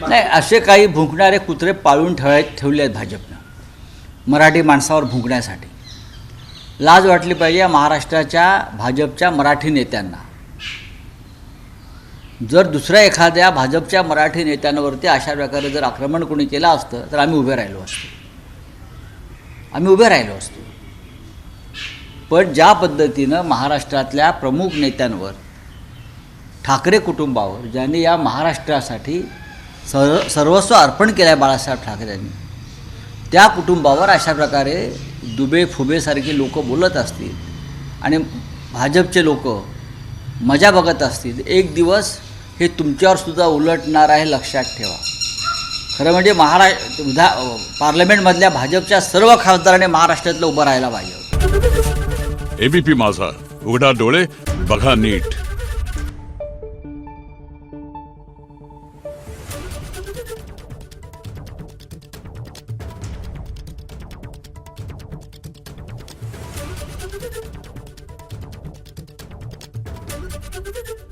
नाही, असे काही भुंकणारे कुत्रे पाळून ठेवले आहेत भाजपनं मराठी माणसावर भुंकण्यासाठी. लाज वाटली पाहिजे या महाराष्ट्राच्या भाजपच्या मराठी नेत्यांना. जर दुसऱ्या एखाद्या भाजपच्या मराठी नेत्यांवरती अशा प्रकारे जर आक्रमण कोणी केलं असतं तर आम्ही उभे राहिलो असतो. पण ज्या पद्धतीनं महाराष्ट्रातल्या प्रमुख नेत्यांवर, ठाकरे कुटुंबावर, ज्यांनी या महाराष्ट्रासाठी सर्वस्व अर्पण केलं आहे बाळासाहेब ठाकरेंनी, त्या कुटुंबावर अशा प्रकारे दुबे फुबेसारखी लोक बोलत असतील आणि भाजपचे लोक मजा बघत असतील, एक दिवस हे तुमच्यावर सुद्धा उलटणार आहे, लक्षात ठेवा. खरं म्हणजे पार्लमेंटमधल्या भाजपच्या सर्व खासदारांनी महाराष्ट्रातलं उभं राहायला पाहिजे. एबीपी माझा, उघडा डोळे बघा नीट. Thank you.